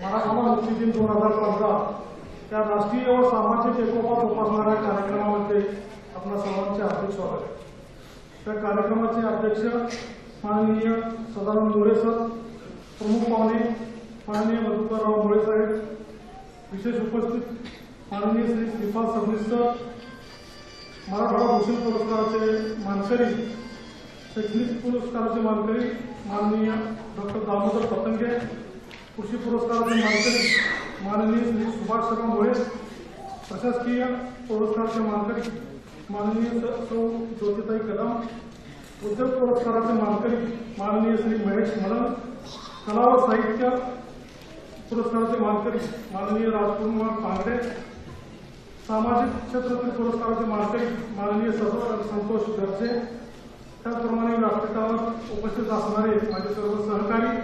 मराठवाडा मुक्ती दिन 2015 त्या राष्ट्रीय व सामाजिक एकोपा जोपासणाऱ्या कार्यक्रमामध्ये आपल्या सर्वांचे हार्दिक स्वागत आहे। त्या कार्यक्रमाचे अध्यक्ष माननीय सदानंद मोरे सर, प्रमुख पाहुणे माननीय मधुकरराव मोरे साहेब, विशेष उपस्थित माननीय श्री श्रीपाल सबनीस सर, मराठवाडा भूषण पुरस्काराचे मानकरी, शैक्षणिक पुरस्काराचे मानकरी माननीय डॉक्टर दामोदर पतंगे, कृषी पुरस्काराचे मानकरी माननीय श्री सुभाष शर्मा मोरे, प्रशासकीय पुरस्काराचे मानकरी माननीय सौ ज्योतिताई कदम, उद्योग पुरस्काराचे मानकरी माननीय श्री महेश मलन, कला व साहित्य पुरस्काराचे मानकरी माननीय राजकुमार पांगडे, सामाजिक क्षेत्रातील पुरस्काराचे मानकरी माननीय संतोष गरजे, त्याचप्रमाणे व्यासपीठावर उपस्थित असणारे माझे सर्व सहकारी,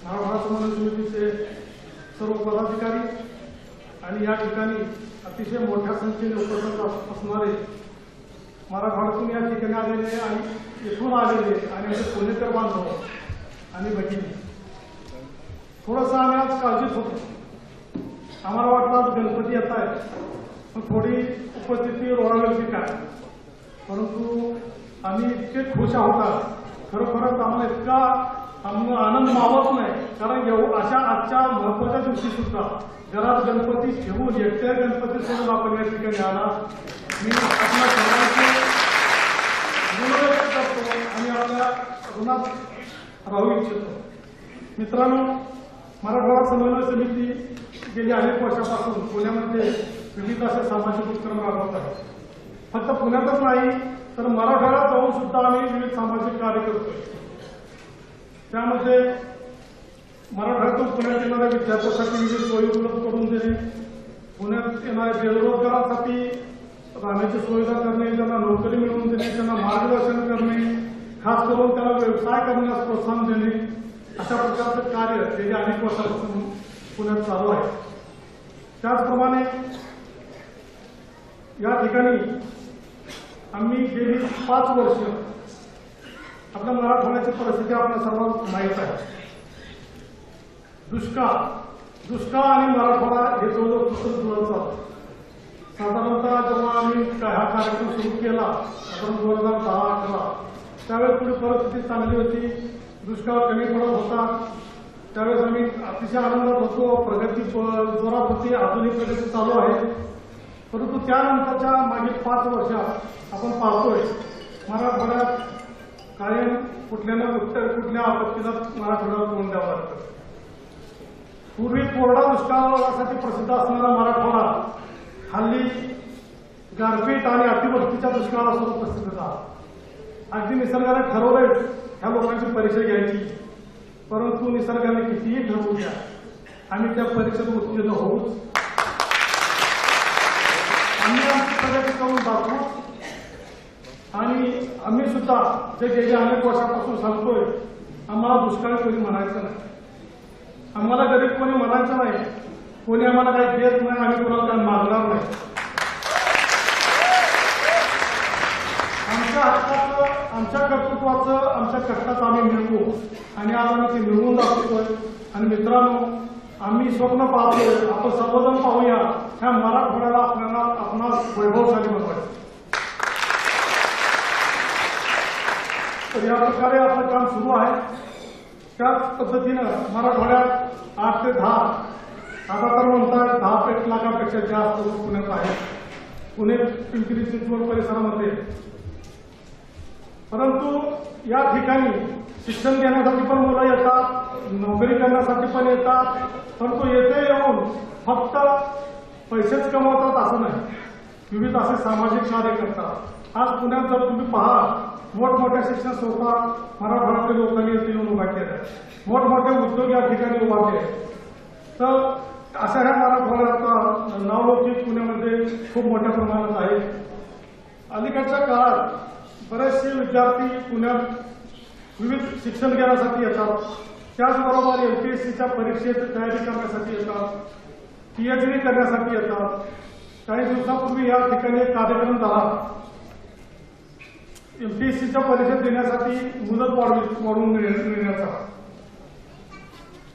मराठवाडा समन्वय समितीचे सर्व पदाधिकारी आणि या ठिकाणी अतिशय मोठ्या संख्येने उपस्थित असणारे मराठवाड्यातून या ठिकाणी आलेले आणि येथून आलेले आणि आमचे पुणेकर बांधव आणि भगिनी, थोडंसं आम्ही आज काळजीत होतो। आम्हाला वाटतं आज गणपती येत आहे, पण थोडी उपस्थिती रोडावेल की काय, परंतु आम्ही इतके खुश आहोत, खरोखरच आम्हाला इतका आनंद मावत नाही, कारण अशा आजच्या महत्वाच्या दिवशी सुद्धा घरात गणपती ठेवून एकट्या गणपती सोडून आपण या ठिकाणी आला। मी आपल्या सर्वांचे गुणगान करतो आणि आपल्या ऋणात राहू इच्छितो। मित्रांनो, मराठवाडा समन्वय समिती गेली अनेक वर्षापासून पुण्यामध्ये विविध असे सामाजिक उपक्रम राबवत आहे। फक्त पुण्यातच नाही तर मराठवाड्यात जाऊन सुद्धा आम्ही विविध सामाजिक कार्य करतोय। त्यामध्ये मराठवाड्यातून पुण्यात येणाऱ्या विद्यार्थ्यांसाठी विविध सोयी उपलब्ध करून देणे, पुण्यात येणाऱ्या बेरोजगारांसाठी राहण्याची सुविधा करणे, त्यांना नोकरी मिळवून देणे, त्यांना मार्गदर्शन करणे, खास करून त्याला व्यवसाय करण्यास प्रोत्साहन देणे, अशा प्रकारचं कार्य गेली अनेक वर्षापासून पुण्यात चालू आहे। त्याचप्रमाणे या ठिकाणी आम्ही गेली 5 वर्ष आपल्या मराठवाड्याची परिस्थिती आपल्या सर्वांना माहीत आहे। दुष्काळ आणि मराठवाडा हे जवळजवळ जुळत चालतं। साधारणतः जेव्हा आम्ही हा कार्यक्रम सुरू केला 2010-11 त्यावेळेस पुढे परिस्थिती चांगली होती, दुष्काळ कमी पडत होता, त्यावेळेस आम्ही अतिशय आनंदात होतो, प्रगती जोरात होती, आधुनिक प्रगती चालू आहे। परंतु त्यानंतरच्या मागील 5 वर्षात आपण पाहतोय मराठवाड्यात कायम कुठल्या ना कुठल्या आपत्तीला मराठवाड्याला तोंड द्यावं लागतं। पूर्वी कोरडा दुष्काळासाठी प्रसिद्ध असणारा मराठवाडा हल्ली गारपीट आणि अतिवृष्टीच्या दुष्काळासोबत प्रसिद्ध झाला। अगदी निसर्गाने ठरवलंय ह्या लोकांची परीक्षा घ्यायची, परंतु निसर्गाने कितीही ठरवू द्या आम्ही त्या परीक्षेत उत्तीर्ण होऊच, आम्ही आमची प्रगती करून दाखवू। आणि आम्ही सुद्धा जे गेल्या अनेक वर्षापासून सांगतोय, आम्हाला दुष्काळी कोणी म्हणायचं नाही, आम्हाला गरीब कोणी म्हणायचं नाही, कोणी आम्हाला काही देत नाही, आम्ही कोणाला काही मागणार नाही। आमच्या हक्काचं, आमच्या कर्तृत्वाचं, आमच्या कष्टाचं आम्ही मिळवू आणि आज आम्ही ते मिळवून दाखवतोय। आणि मित्रांनो, आम्ही स्वप्न पाहतोय, आपण सर्वजण पाहूया ह्या मराठवाड्याला आपणास वैभवशाली बनवायचं। तर या प्रकारे आपलं काम सुरू आहे। त्याच पद्धतीनं मराठवाड्यात 8 ते 10 आता तर म्हणतात 10 लाखापेक्षा जास्त लोक पुण्यात आहेत, पुणे पिंपरी चिंचवड परिसरामध्ये। परंतु या ठिकाणी शिक्षण घेण्यासाठी पण मुलं येतात, नोकरी करण्यासाठी पण येतात, परंतु येथे येऊन फक्त पैसेच कमवतात असं नाही, विविध असे सामाजिक कार्य करतात। आज पुण्यात जर तुम्ही पहा, मोठमोठ्या शिक्षण संस्था मराठवाड्यातील लोकांनी येथे येऊन उभा केल्या, मोठमोठे उद्योग या ठिकाणी उभा केले। तर अशा ह्या मराठवाड्याचा नावलौकिक पुण्यामध्ये खूप मोठ्या प्रमाणात आहे। अलीकडच्या काळात बरेचसे विद्यार्थी पुण्यात विविध शिक्षण घेण्यासाठी येतात, त्याचबरोबर MPSCच्या परीक्षेची तयारी करण्यासाठी येतात, PhD करण्यासाठी येतात। काही दिवसापूर्वी या ठिकाणी एक कार्यक्रम झाला, MPSCच्या परीक्षा देण्यासाठी मुदत वाढवून मिळण्याचा।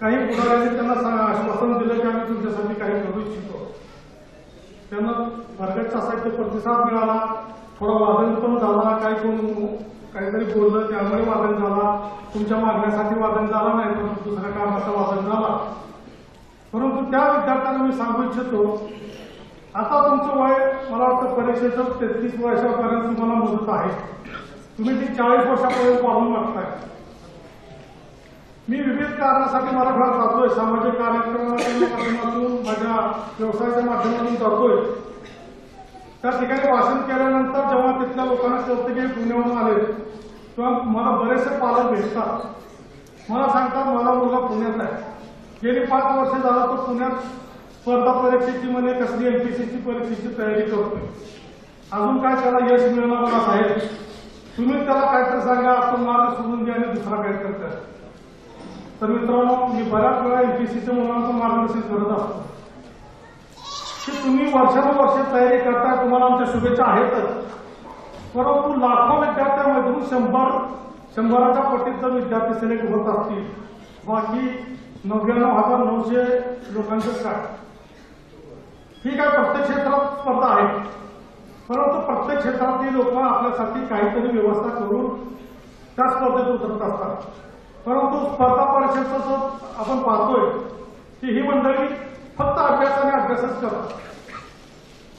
काही पुढाऱ्यांनी त्यांना आश्वासन आश्वासन दिलं की आम्ही तुमच्यासाठी काही करू इच्छितो. त्यांना वर्गाच्या साहित्य प्रतिसाद मिळाला, थोडा वादन पण झाला, काहीतरी बोललं त्यामुळे वादन झाला, तुमच्या मागण्यासाठी वादन झाला नाही परंतु दुसऱ्या कारणाचा वादन झाला. परंतु त्या विद्यार्थ्यांना मी सांगू इच्छितो, आता तुमचं वय मला वाटतं परीक्षेचं 33 वर्षापर्यंत तुम्हाला मुदत आहे. तुम्ही ती 40 वर्षापर्यंत वाढवून मागताय. मी विविध कारणासाठी मराठवाड्यात जातोय, सामाजिक कार्यक्रमाच्या माध्यमातून, माझ्या व्यवसायाच्या माध्यमातून जातोय. त्या ठिकाणी भाषण केल्यानंतर जेव्हा तिथल्या लोकांना कळतं की पुण्याहून आले तेव्हा मला बरेचसे पालक भेटतात. मला सांगतात मला मुलगा पुण्यात आहे, गेली 5 वर्ष झालं तो पुण्यात स्पर्धा परीक्षेची म्हणजे कसली एमपीएससीची परीक्षेची तयारी करतोय. अजून काय त्याला यश मिळणार मला साहेब, तुम्ही त्याला काहीतरी सांगा, आपण मार्ग सोडून द्या आणि दुसरा काय करताय. तर मित्रांनो, मी बऱ्याच वेळा एमपीएससीच्या मुलांचं मार्गदर्शन करत असतो की तुम्ही वर्षानुवर्ष तयारी करताय, तुम्हाला आमच्या शुभेच्छा आहेतच. परंतु लाखो विद्यार्थ्यांमधून 100च्या पटीत जर विद्यार्थी सिलेक्ट होत असतील, बाकी 99,900 लोकांचं काय. ठीक आहे, प्रत्येक क्षेत्रात स्पर्धा आहे, परंतु प्रत्येक क्षेत्रातली लोक आपल्यासाठी काहीतरी व्यवस्था करून त्या स्पर्धेत उतरत असतात. परंतु स्पर्धा परीक्षेचं आपण पाहतोय की ही मंडळी फक्त अभ्यासाने अभ्यासच करतात.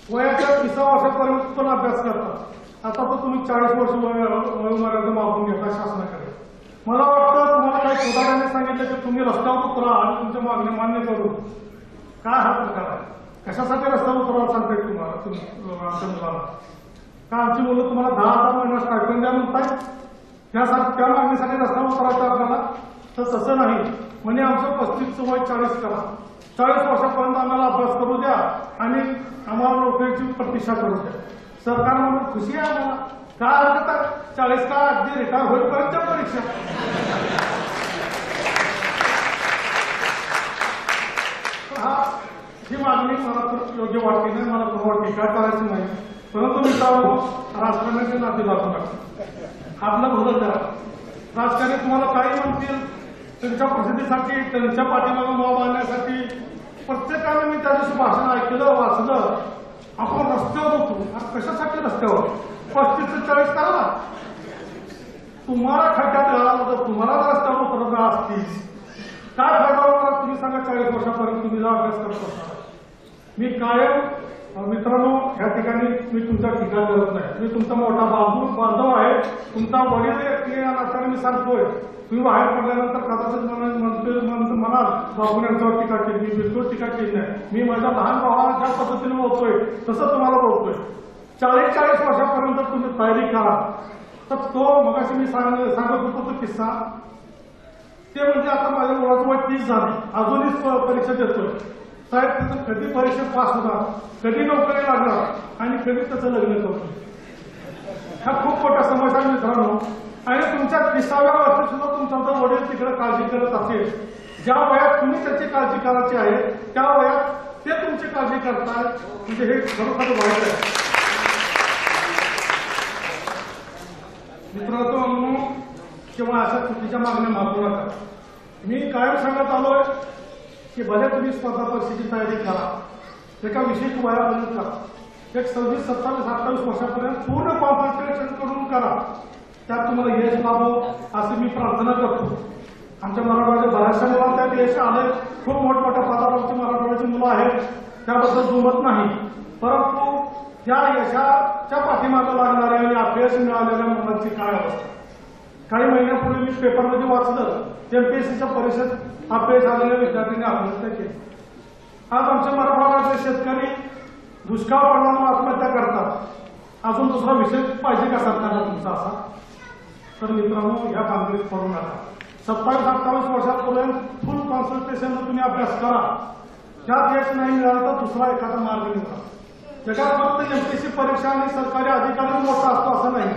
वयाच्या 30 वर्षापर्यंत पण अभ्यास करतात. आता तर तुम्ही 40 वर्ष वयोमर्यादा मागून घेता शासनाकडे. मला वाटतं तुम्हाला काही पुढाऱ्याने सांगितलं की तुम्ही रस्त्यावर उतरा आणि तुमच्या मागण्या मान्य करू. काय हा प्रकार आहे? कशासाठी रस्त्यावर उतरायला सांगताय तुम्हाला आमच्या मुलाला? का आमची मुलं तुम्हाला 10,000 महिना स्टायपेंड द्या म्हणताय, त्या मागणीसाठी रस्त्यावर उतरायचं आपल्याला? तर तसं नाही. म्हणजे आमचं 35चं वय 40 करा, 40 वर्षापर्यंत आम्हाला अभ्यास करू द्या आणि आम्हाला नोकरीची प्रतीक्षा करू द्या. सरकार म्हणून खुशी आहे आम्हाला, काय हरकत आहे? 40 का अगदी रिटायर होईपर्यंत परीक्षा. ही मागणी मला तर योग्य वाटली नाही, मला पूर्ण टीका करायची नाही. परंतु मित्रांनो, राजकारणाचे नाते लागू नका, आपलं भलं करा. राजकारणी तुम्हाला काही म्हणतील, त्यांच्या प्रसिद्धीसाठी, त्यांच्या पाठीमागं माव आणण्यासाठी. प्रत्येकाने मी त्या दिवशी भाषण ऐकलं, वाचलं. आपण रस्त्यावर होतो, कशासाठी रस्त्यावर? 35 ते 40 करा. तुम्हाला खड्ड्यात घाला तर तुम्हाला रस्त्यावर उतरत असतील, काय फायदा होणार? तुम्ही सांगा, 40 वर्षापर्यंत तुम्ही अभ्यास करत असता. मी कायम मित्रांनो या ठिकाणी मी तुमचा टीका करत नाही. मी तुमचा मोठा बांधव आहे, तुमचा वडील व्यक्ती या नात्याने मी सांगतोय. तुम्ही बाहेर पडल्यानंतर कदाचित म्हणाल बाबूने यांच्यावर टीका केली. मी बिलकुल टीका केली नाही. मी माझ्या लहान भावाला ज्या पद्धतीने बोलतोय तसं तुम्हाला बोलतोय. 40 वर्षापर्यंत तुम्ही तयारी करा. तर तो मगाशी मी सांगत होतो तो किस्सा, ते म्हणजे आता माझ्या मुलाचं वय 30 झाली, अजूनही परीक्षा देतोय. साहेब त्याचं कधी परीक्षेत पास होणार, कधी नोकरी लागणार आणि कधी त्याचं लग्न करतो. ह्या खूप मोठ्या समस्या मित्रांनो. आणि तुमच्या 30व्या वर्षी सुद्धा तुमचा वडील तिकडे काळजी करत असेल. ज्या वयात तुम्ही त्याची काळजी करायची आहे त्या वयात ते तुमची काळजी करतात, म्हणजे हे खरोखर वाईट आहे. मित्रांनो, किंवा अशा चुकीच्या मागण्या मागू नका. मी कायम सांगत आलोय की भले तुम्ही स्पर्धा परीक्षेची तयारी करा, एका विशेष वयापर्यंत करा. एक 26, 27, 28 वर्षापर्यंत पूर्ण कॉन्सन्ट्रेशन करून करा. त्यात तुम्हाला यश लाभो अशी मी प्रार्थना करतो. आमच्या मराठवाड्याच्या बऱ्याचशा मुलांना त्यात यश आलंय. खूप मोठमोठ्या पदावरची मराठवाड्याची मुलं आहेत, त्याबद्दल दुमत नाही. परंतु त्या यशाच्या पाठीमागे लागणाऱ्या आणि अपयश मिळालेल्या मुलांची काय अवस्था. काही महिन्यापूर्वी मी पेपरमध्ये वाचलं, एमपीएससीच्या परीक्षेत अपयश आलेल्या विद्यार्थ्यांनी आत्महत्या केली. आज आमच्या मराठवाड्यातले शेतकरी दुष्काळ पडल्यावर आत्महत्या करतात. अजून दुसरा विषय पाहिजे का सरकारला तुमचा असा? तर मित्रांनो, या कामगिरीत पडू नका. 27-28 वर्षापर्यंत फुल कॉन्सन्ट्रेशन तुम्ही अभ्यास करा. त्यात यश नाही मिळालं तर दुसरा एखादा मार्ग निवडा. जगात फक्त एमपीएससी परीक्षा आणि सरकारी अधिकारी मोठा असतो असं नाही.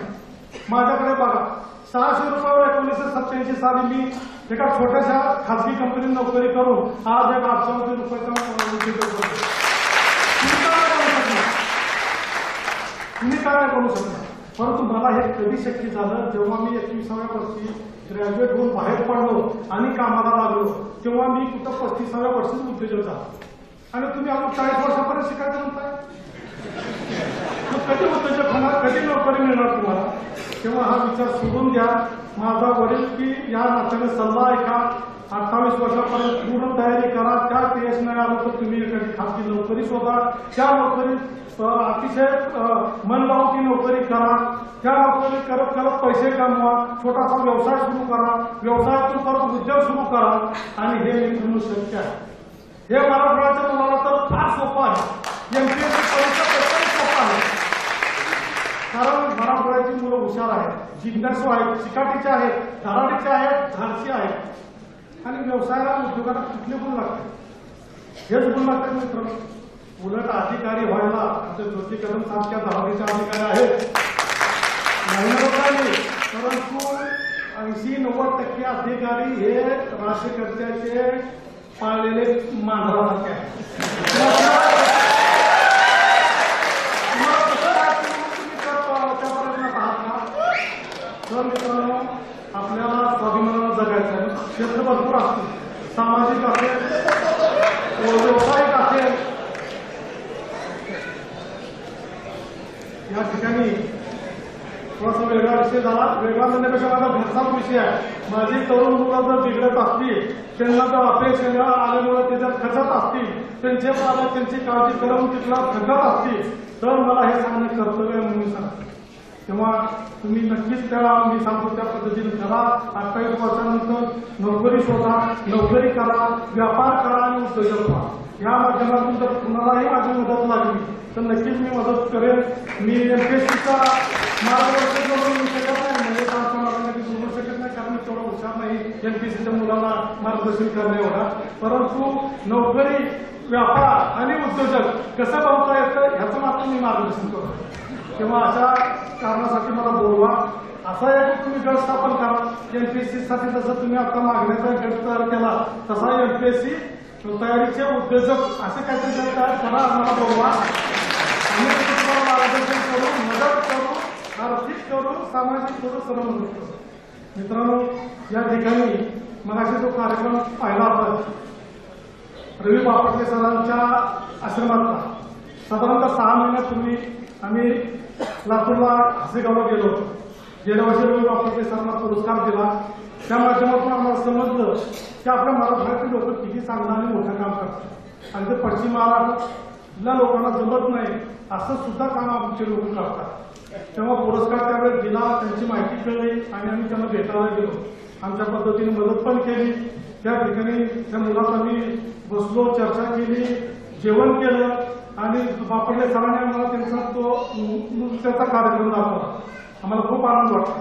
माझ्याकडे बघा, 600 रुपयावर 1987 साली मी एका छोट्याशा खासगी कंपनीत नोकरी करून आज एक 800 रुपयाचा तुम्ही काय करू शकता. परंतु मला हे कधी शक्य झालं जेव्हा मी 21व्या वर्षी ग्रॅज्युएट होऊन बाहेर पडलो आणि कामाला लागलो तेव्हा मी कुठं 35व्या वर्षीच उद्योजक झालो आणि तुम्ही अजून 40 वर्षापर्यंत शिकायचं म्हणताय. कधी उद्योजक होणार, कधी नोकरी मिळणार तुम्हाला? तेव्हा हा विचार सोडून द्या. माझा वडील की या नात्याने सल्ला ऐका. 28 वर्षापर्यंत पूर्ण तयारी करा. त्यात यश नाही आलं तर तुम्ही एखादी खासगी नोकरी शोधा. त्या नोकरीत अतिशय मन लावून ती नोकरी करा. त्या नोकरी करत करत पैसे कमवा. छोटासा व्यवसाय सुरू करा. व्यवसायातून परत उद्योग सुरू करा आणि हे मिळणं शक्य आहे. हे मराठवाड्याच्या मुलाला तर फार सोपं आहे. एमपीएससी परीक्षा पेपर सोपा आहे. कारण मराठवाड्याची मुलं हुशार आहेत, जिज्ञासू आहेत, चिकाटीचे आहेत, धडाडीचे आहेत, धाडसी आहेत आणि व्यवसायाला उद्योगाला कुठले गुण लागतात? हेच गुण लागतात मित्रांनो. उलट अधिकारी व्हायला आमच्या ज्योती कदम सारख्या धडाडीचे अधिकारी आहेत नाही, परंतु 80-90% अधिकारी हे राज्यकर्त्याचे पाळलेले मांजरासारखे आहेत. तर मित्रांनो, आपल्याला स्वाभिमानाला जगायचं आहे. क्षेत्र भरपूर असतील, सामाजिक असेल, व्यावसायिक असेल. या ठिकाणी थोडासा वेगळा विषय झाला. वेगळा म्हणण्यापेक्षा माझा घरचाच विषय आहे. माझी तरुण मुलं जर बिघडत असतील, त्यांना जर अपयश आल्यामुळे ते जर खचत असतील, त्यांचे पालक त्यांची काळजी करून तिथला थकत असतील तर मला हे सांगणं कर्तव्य म्हणून सांगतो. तेव्हा तुम्ही नक्कीच त्या मी सांगतो त्या पद्धतीने करा. 28 वर्षानंतर नोकरी शोधा, नोकरी करा, व्यापार करा आणि उद्योजक व्हा. या माध्यमातून जर कुणालाही माझी मदत लागली तर नक्कीच मी मदत करेन. मी एमपीएससीचा मार्गदर्शन करून शकत नाही, म्हणजे बोलू शकत नाही कारण मी तेवढा हुशार नाही एमपीएससीच्या मुलांना मार्गदर्शन करणे एवढा. परंतु नोकरी, व्यापार आणि उद्योजक कसं बनवता येतं ह्याचं मात्र मी मार्गदर्शन करतो. तेव्हा अशा कारणासाठी मला बोलवा. असा एक तुम्ही गट स्थापन करा. एमपीएससीसाठी जसं तुम्ही आता मागण्याचा गट तयार केला तसा एमपीएससी तयारीचे उद्योजक असे काहीतरी गट तयार करा. आम्हाला बोलवा. आम्ही तुम्हाला मार्गदर्शन करू, मदत करू, आर्थिक करू, सामाजिक करू, सर्व मदत करू. मित्रांनो, या ठिकाणी मगाशी जो कार्यक्रम पाहिला आपण रवी बापटले सरांच्या आश्रमातला साधारणतः 6 महिन्यापूर्वी आम्ही लातूरला हसेगावला गेलो होतो. गेल्या वर्षी रवी बापटले सरांना पुरस्कार दिला. त्या माध्यमातून आम्हाला समजलं की आपल्या मराठवाड्यातील लोक किती चांगलं आणि मोठं काम करतात आणि ते पश्चिम महाराष्ट्रातल्या लोकांना जमत नाही असं सुद्धा काम आमचे लोक करतात. तेव्हा पुरस्कार त्यावेळेस दिला, त्यांची माहिती कळली आणि आम्ही त्यांना भेटायला गेलो. आमच्या पद्धतीने मदत पण केली. त्या ठिकाणी त्या मुलात आम्ही बसलो, चर्चा केली, जेवण केलं आणि बापटले सरांनी आम्हाला त्यांचा तो नृत्याचा कार्यक्रम दाखवला. आम्हाला खूप आनंद वाटला.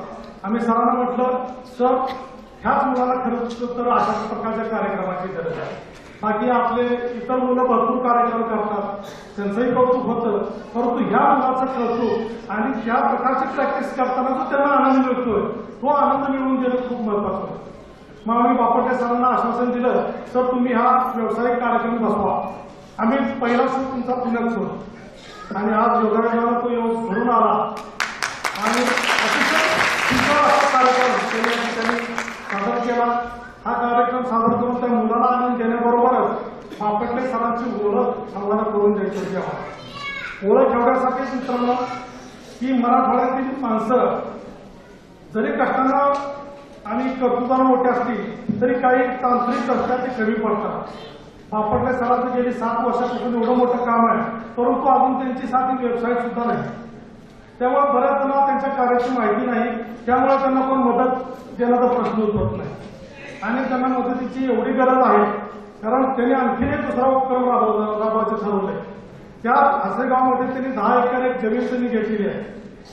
आम्ही सरांना म्हटलं, सर ह्याच मुलाला खरंच तर अशाच प्रकारच्या कार्यक्रमाची गरज आहे. बाकी आपले इतर मुलं भरपूर कार्यक्रम करतात, त्यांचंही कौतुक होतं, परंतु ह्या मुलाचं कौतुक आणि त्या प्रकारची प्रॅक्टिस करताना जो त्यांना आनंद मिळतोय तो आनंद मिळवून देणं खूप महत्वाचं होतं. मग आम्ही बापटले सरांना आश्वासन दिलं, सर तुम्ही हा व्यावसायिक कार्यक्रम बसवा. आम्ही पहिला शो तुमचा पुण्यात सोडू आणि आज योगायोगाला तो योग घडून आला आणि अतिशय सुंदर असा कार्यक्रम त्यांनी सादर केला. हा कार्यक्रम सादर करून त्या मुलाला आनंद देण्याबरोबरच बापटले सरांची ओळख सर्वांना करून द्यायची होती. ओळख एवढ्यासाठी मित्रांनो की मराठवाड्यातील माणसं जरी कष्टानं आणि कर्तृत्वानं मोठे असतील तरी काही तांत्रिक दृष्ट्या ते कमी पडतात. बापटले सरांचं गेली 7 वर्षापासून एवढं मोठं काम आहे, परंतु अजून त्यांची साधी वेबसाईट सुद्धा नाही. त्यामुळे बऱ्याच जणांना त्यांच्या कार्याची माहिती नाही. त्यामुळे त्यांना कोण मदत देण्याचा प्रश्न उद्भवत नाही आणि त्यांना मदतीची एवढी गरज आहे कारण त्यांनी आणखी एक दुसरा उपक्रम राबवायचे ठरवले. त्या हसेगावमध्ये त्यांनी 10 एकर एक जमीन त्यांनी घेतलेली आहे.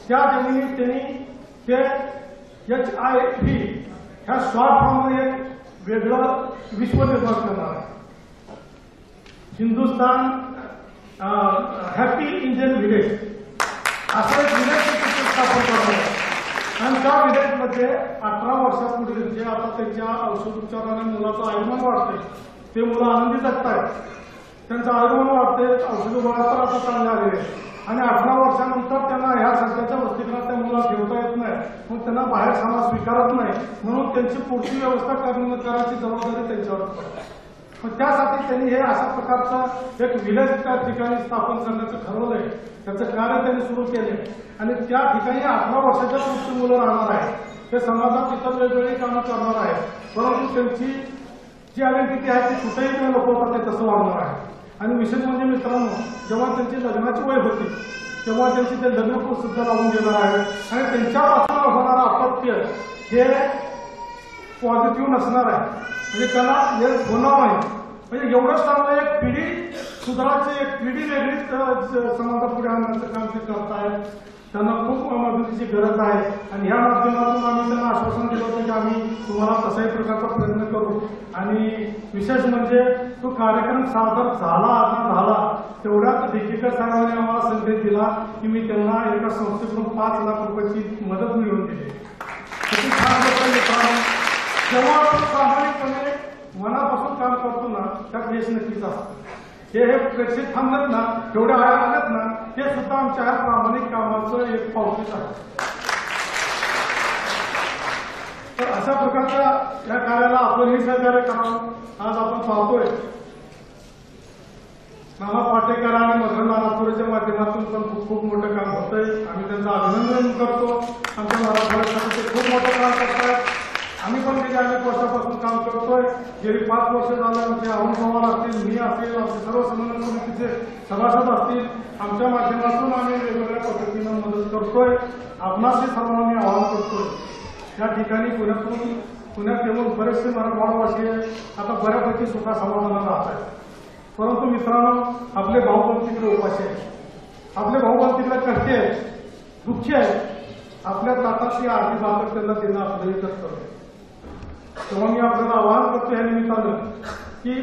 त्या जमिनीत त्यांनी ते HIP ह्या शॉर्ट फॉर्ममध्ये एक वेगळं विश्व निर्माण करणार आहे. हिंदुस्थान हॅपी इंडियन विलेज असं एक विलेज स्थापन करणार आहे. आणि त्या विलेजमध्ये 18 वर्षापूर्वी जे आता त्यांच्या औषधोपचाराने मुलाचं आयुर्मान वाढतंय, ते मुलं आनंदी जगतायत, त्यांचं आयुर्मान वाढतंय, औषध गोळ्या तर आता चांगले आलेले आहेत. आणि 18 वर्षानंतर त्यांना ह्या सध्याच्या वसतिगृहात त्या मुलाला ठेवता येत नाही, मग त्यांना बाहेर समाज स्वीकारत नाही, म्हणून त्यांची पुढची व्यवस्था करायची जबाबदारी त्यांच्यावर पडते. मग त्यासाठी त्यांनी हे अशा प्रकारचं एक विलेज त्या ठिकाणी स्थापन करण्याचं ठरवलंय. त्याचं कार्य त्यांनी सुरू केले आणि त्या ठिकाणी 18 वर्षाच्या पुढची मुलं राहणार आहे. ते समाजात इतर वेगवेगळी कामं करणार आहेत, परंतु त्यांची जी आयडेंटिटी आहे ती कुठेही ते लपवतात ते तसं वागणार आहे. आणि विशेष म्हणजे मित्रांनो, जेव्हा त्यांची लग्नाची वय होती तेव्हा त्यांची ते लग्न सुद्धा लावून देणार आहे आणि त्यांच्यापासून होणारं अपत्य हे पॉझिटिव्ह नसणार आहे, म्हणजे त्याला हे होणार नाही. म्हणजे एवढंच चांगलं एक पिढी सुधाराची, एक पिढी वेगळीच समाजापुढे आणण्याचं काम ते करत आहेत. त्यांना खूप मदतीची गरज आहे आणि ह्या माध्यमातून आम्ही त्यांना आश्वासन दिलं होतं की आम्ही तुम्हाला कशाही प्रकारचा प्रयत्न करू. आणि विशेष म्हणजे तो कार्यक्रम सादर झाला तेवढ्यात डिकेकर साहेबांनी आम्हाला संदेश दिला की मी त्यांना एका संस्थेकडून 5 लाख रुपयाची मदत मिळवून दिली. किती छान होतं मित्रांनो. जेव्हा आपण प्रामाणिकपणे मनापासून काम करतो ना, त्यात यश नक्कीच असतं. हे प्रेक्षक थांबत ना, एवढे आलेत ना, हे सुद्धा आमच्या ह्या प्रामाणिक कामाचं एक पावतीच आहे. तर अशा प्रकारच्या या कार्याला आपणही सहकार्य करावं. आज आपण पाहतोय नाना पाटेकर आणि मधुर नानापुरेच्या माध्यमातून पण खूप मोठं काम होतंय. आम्ही त्यांचं अभिनंदन करतो. आमच्या मराठवाड्यासाठी ते खूप मोठं काम करतात. आम्ही पण गेल्या अनेक वर्षापासून काम करतोय. गेली 5 वर्ष झालं आमचे अरुण पवार असतील, मी असेल, आमचे सर्व समन्वय समितीचे सभासद असतील, आमच्या माध्यमातून आम्ही वेगवेगळ्या पद्धतीनं मदत करतोय. आपणास सर्वांनी आवाहन करतोय. या ठिकाणी पुण्यात येऊन बरेचसे मराठवाडावासी आता बऱ्यापैकी सुखा समाधानाला राहत आहेत. परंतु मित्रांनो, आपले भाऊबंद तिकडे उपाशी आहेत, आपले भाऊबंद तिकडे कष्टी आहेत, दुःखी आहेत. आपल्या ताटातली अर्धी भाकर त्यांना देणं आपलं कर्तव्य आहे. तेव्हा मी आपल्याला आवाहन करतो या निमित्तानं की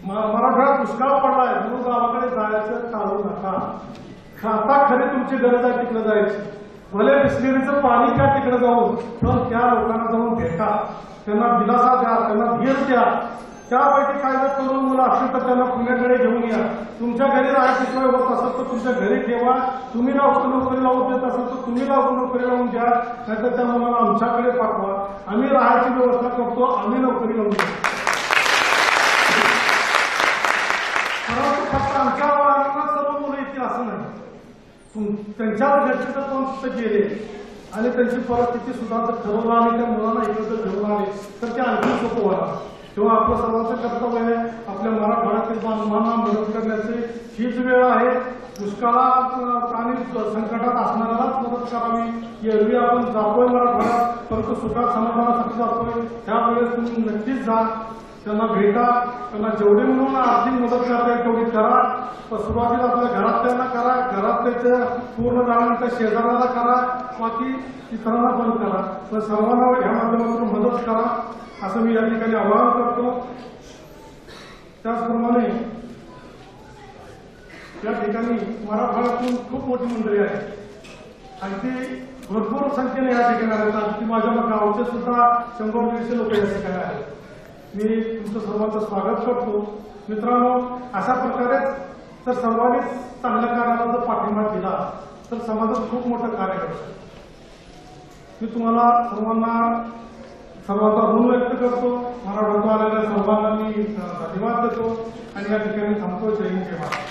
मराठवाड्यात दुष्काळ पडलाय म्हणून गावाकडे जायचं टाळू नका. खाता खरी तुमची गरज आहे तिकडे जायची. भले बिस्लेरीचं पाणी घ्या तिकडे जाऊन, पण त्या लोकांना जाऊन भेटा, त्यांना दिलासा द्या, त्यांना धीर द्या. त्यापैकी काय जर तरुण मुलं असतील तर त्यांना पुण्याकडे घेऊन या. तुमच्या घरी राहायची सोय होत असेल तर तुमच्या घरी ठेवा. तुम्ही नोकरी लावून देत असाल तर तुम्ही नोकरी लावून द्या, नाहीतर त्या मुलाला आमच्याकडे पाठवा. आम्ही राहायची व्यवस्था करतो, आम्ही नोकरी लावून देतो. परंतु फक्त आमच्या मुलांना सर्व मुलं येतील असं नाही. त्यांच्यावर घरचे कोण तिथं गेले आणि त्यांची परिस्थिती सुद्धा जर ठरवलं आणि त्या मुलांना एकत्र घेऊन आले तर ते आणखी सोपं होणार. तेव्हा आपलं सर्वांचं कर्तव्य आहे आपल्या मराठवाड्यातील बांधवांना मदत करण्याची हीच वेळ आहे. दुष्काळात आणि संकटात असणाऱ्यालाच मदत करावी. एरवी आपण जातोय मराठवाड्यात, परंतु सुखात समाधानासाठी जातोय. त्यावेळेस तुम्ही नक्कीच जा, त्यांना भेटा, त्यांना जेवढी म्हणून आर्थिक मदत करता येईल तेवढी करा. सुरुवातीला आपल्या घरात त्यांना करा, घरात त्याचं पूर्ण झाल्यानंतर शेजाऱ्याला करा, बाकी इतरांना पण करा. पण सर्वांना ह्या माध्यमातून मदत करा असं मी या ठिकाणी आवाहन करतो. त्याचप्रमाणे या ठिकाणी मराठवाड्यातून खूप मोठी मंडळी आहे आणि ती भरपूर संख्येने या ठिकाणी आहेत. अगदी माझ्या गावचे सुद्धा 100-150 लोक या ठिकाणी आहेत. मी तुमचं सर्वांचं स्वागत करतो. मित्रांनो, अशा प्रकारेच जर सर्वांनीच चांगल्या कार्याला जर पाठिंबा दिला तर समाजात खूप मोठं कार्य करतो. मी तुम्हाला सर्वांचा ऋण व्यक्त करतो. मराठवाड्यात आलेल्या सर्वांना मी धन्यवाद देतो आणि या ठिकाणी थांबतो. जय हिंद, जय महाराष्ट्र.